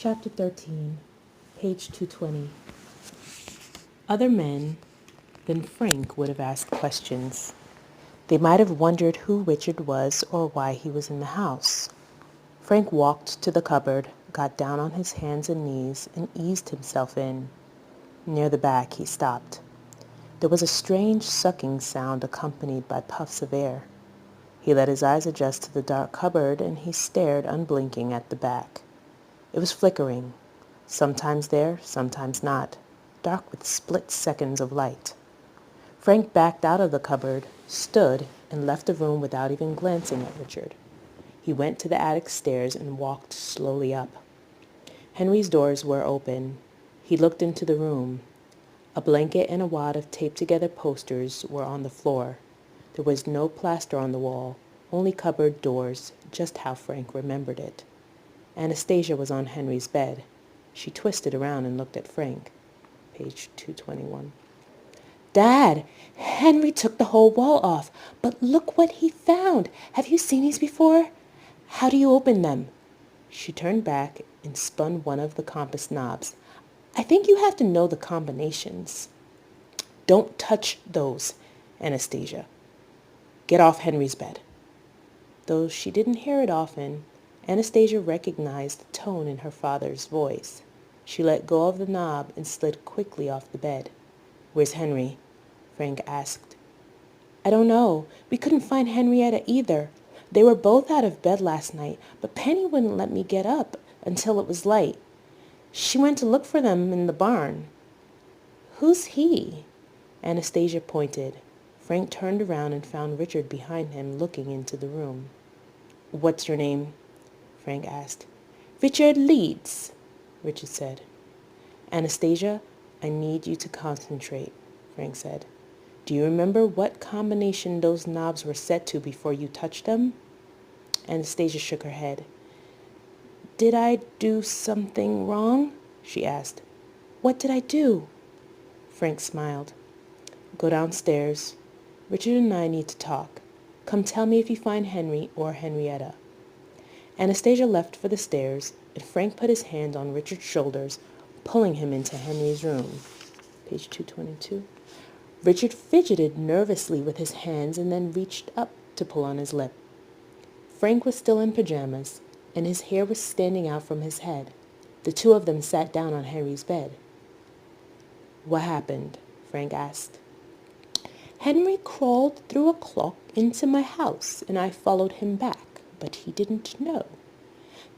Chapter 13, page 220. Other men than Frank would have asked questions. They might have wondered who Richard was or why he was in the house. Frank walked to the cupboard, got down on his hands and knees, and eased himself in. Near the back, he stopped. There was a strange sucking sound accompanied by puffs of air. He let his eyes adjust to the dark cupboard, and he stared unblinking at the back. It was flickering, sometimes there, sometimes not, dark with split seconds of light. Frank backed out of the cupboard, stood, and left the room without even glancing at Richard. He went to the attic stairs and walked slowly up. Henry's doors were open. He looked into the room. A blanket and a wad of taped-together posters were on the floor. There was no plaster on the wall, only cupboard doors, just how Frank remembered it. Anastasia was on Henry's bed. She twisted around and looked at Frank. Page 221. "Dad, Henry took the whole wall off, but look what he found. Have you seen these before? How do you open them?" She turned back and spun one of the compass knobs. "I think you have to know the combinations." "Don't touch those, Anastasia. Get off Henry's bed." Though she didn't hear it often, Anastasia recognized the tone in her father's voice. She let go of the knob and slid quickly off the bed. "Where's Henry?" Frank asked. "I don't know. We couldn't find Henrietta either. They were both out of bed last night, but Penny wouldn't let me get up until it was light. She went to look for them in the barn." "Who's he?" Anastasia pointed. Frank turned around and found Richard behind him looking into the room. "What's your name?" Frank asked. "Richard Leeds," Richard said. "Anastasia, I need you to concentrate," Frank said. "Do you remember what combination those knobs were set to before you touched them?" Anastasia shook her head. "Did I do something wrong?" she asked. "What did I do?" Frank smiled. "Go downstairs. Richard and I need to talk. Come tell me if you find Henry or Henrietta." Anastasia left for the stairs, and Frank put his hand on Richard's shoulders, pulling him into Henry's room. Page 222. Richard fidgeted nervously with his hands and then reached up to pull on his lip. Frank was still in pajamas, and his hair was standing out from his head. The two of them sat down on Henry's bed. "What happened?" Frank asked. "Henry crawled through a clock into my house, and I followed him back, but he didn't know.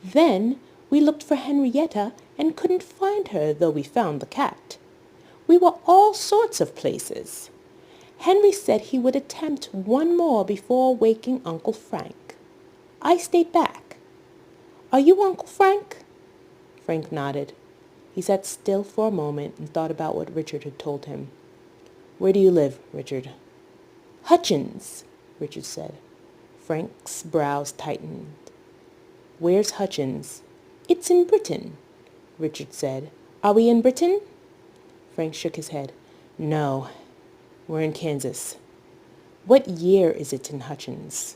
Then we looked for Henrietta and couldn't find her, though we found the cat. We were all sorts of places. Henry said he would attempt one more before waking Uncle Frank. I stayed back. Are you Uncle Frank?" Frank nodded. He sat still for a moment and thought about what Richard had told him. "Where do you live, Richard?" "Hutchins," Richard said. Frank's brows tightened. "Where's Hutchins?" "It's in Britain," Richard said. "Are we in Britain?" Frank shook his head. "No, we're in Kansas." "What year is it in Hutchins?"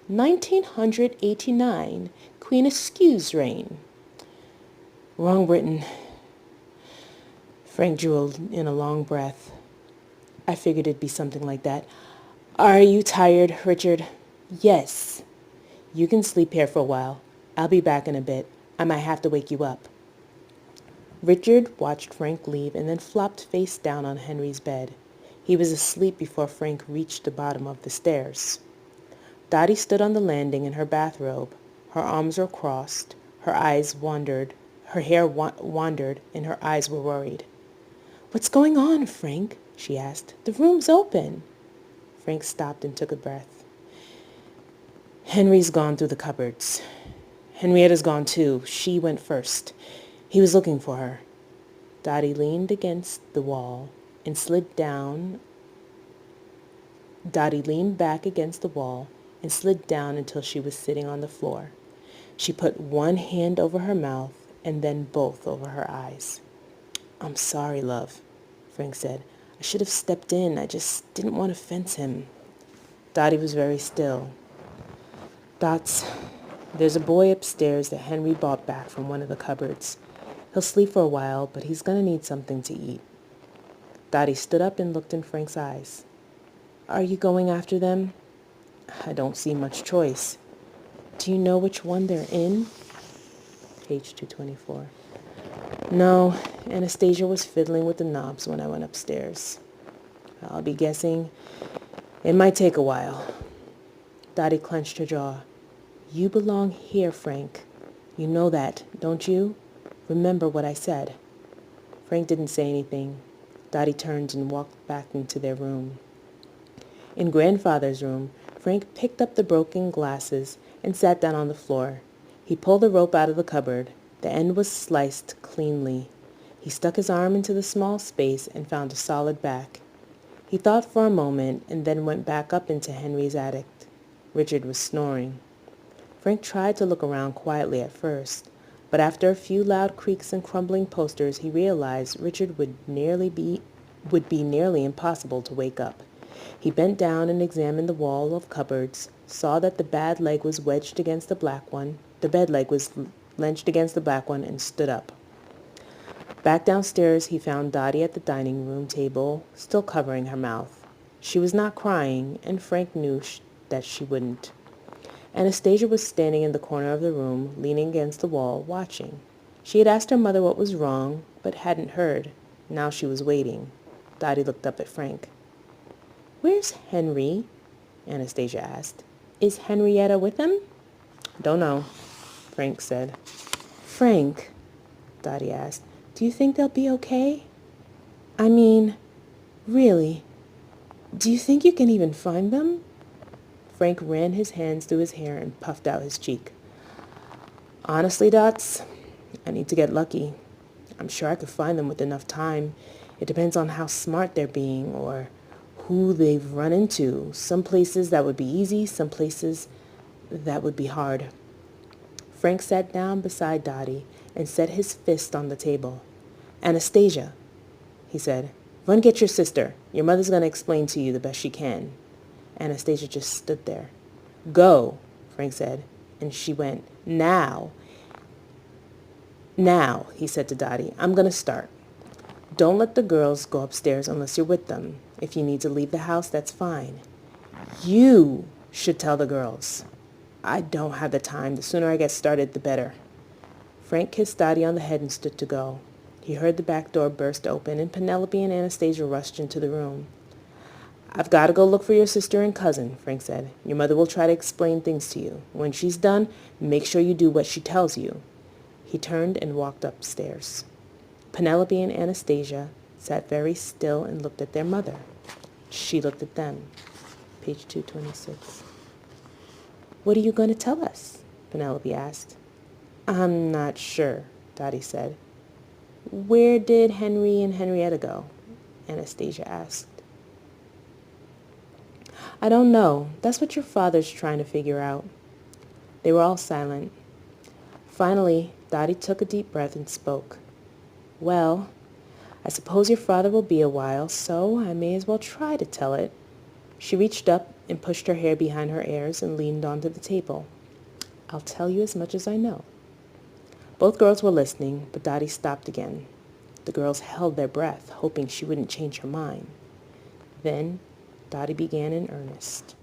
1989, Queen Askew's reign." "Wrong Britain." Frank drew in a long breath. "I figured it'd be something like that. Are you tired, Richard?" "Yes." "You can sleep here for a while. I'll be back in a bit. I might have to wake you up." Richard watched Frank leave and then flopped face down on Henry's bed. He was asleep before Frank reached the bottom of the stairs. Dottie stood on the landing in her bathrobe. Her arms were crossed, her hair wandered, and her eyes were worried. "What's going on, Frank?" she asked. "The room's open." Frank stopped and took a breath. "Henry's gone through the cupboards. Henrietta's gone too. She went first. He was looking for her." Dottie leaned against the wall and slid down. Dottie leaned back against the wall and slid down until she was sitting on the floor. She put one hand over her mouth and then both over her eyes. "I'm sorry, love," Frank said. "I should have stepped in. I just didn't want to fence him." Dottie was very still. "Dots, There's a boy upstairs that Henry bought back from one of the cupboards. He'll sleep for a while, but he's going to need something to eat. Dottie stood up and looked in Frank's eyes. Are you going after them? I don't see much choice. Do you know which one they're in? Page 224. No, Anastasia was fiddling with the knobs when I went upstairs. I'll be guessing it might take a while. Dottie clenched her jaw. You belong here, Frank. You know that, don't you? Remember what I said. Frank didn't say anything. Dottie turned and walked back into their room. In Grandfather's room, Frank picked up the broken glasses and sat down on the floor. He pulled the rope out of the cupboard. The end was sliced cleanly. He stuck his arm into the small space and found a solid back. He thought for a moment and then went back up into Henry's attic. Richard was snoring. Frank tried to look around quietly at first, but after a few loud creaks and crumbling posters, he realized Richard would be nearly impossible to wake up. He bent down and examined the wall of cupboards, saw that the bad leg was wedged against the black one. The bed leg was lenched against the black one, and stood up. Back downstairs, he found Dottie at the dining room table, still covering her mouth. She was not crying, and Frank knew that she wouldn't. Anastasia was standing in the corner of the room, leaning against the wall, watching. She had asked her mother what was wrong, but hadn't heard. Now she was waiting. Dottie looked up at Frank. Where's Henry? Anastasia asked. Is Henrietta with him? Don't know, Frank said. Frank, Dottie asked, do you think they'll be okay? I mean, really, do you think you can even find them? Frank ran his hands through his hair and puffed out his cheek. Honestly, Dots, I need to get lucky. I'm sure I could find them with enough time. It depends on how smart they're being or who they've run into. Some places that would be easy, some places that would be hard. Frank sat down beside Dottie and set his fist on the table. Anastasia, he said, run get your sister. Your mother's going to explain to you the best she can. Anastasia just stood there. Go, Frank said, and she went. Now, he said to Dottie, I'm going to start. Don't let the girls go upstairs unless you're with them. If you need to leave the house, that's fine. You should tell the girls. I don't have the time. The sooner I get started, the better. Frank kissed Dottie on the head and stood to go. He heard the back door burst open, and Penelope and Anastasia rushed into the room. I've got to go look for your sister and cousin, Frank said. Your mother will try to explain things to you. When she's done, make sure you do what she tells you. He turned and walked upstairs. Penelope and Anastasia sat very still and looked at their mother. She looked at them. Page 226. What are you going to tell us? Penelope asked. I'm not sure, Dottie said. Where did Henry and Henrietta go? Anastasia asked. I don't know. That's what your father's trying to figure out. They were all silent. Finally, Dottie took a deep breath and spoke. Well, I suppose your father will be a while, so I may as well try to tell it. She reached up and pushed her hair behind her ears and leaned onto the table. I'll tell you as much as I know. Both girls were listening, but Dottie stopped again. The girls held their breath, hoping she wouldn't change her mind. Then Dottie began in earnest.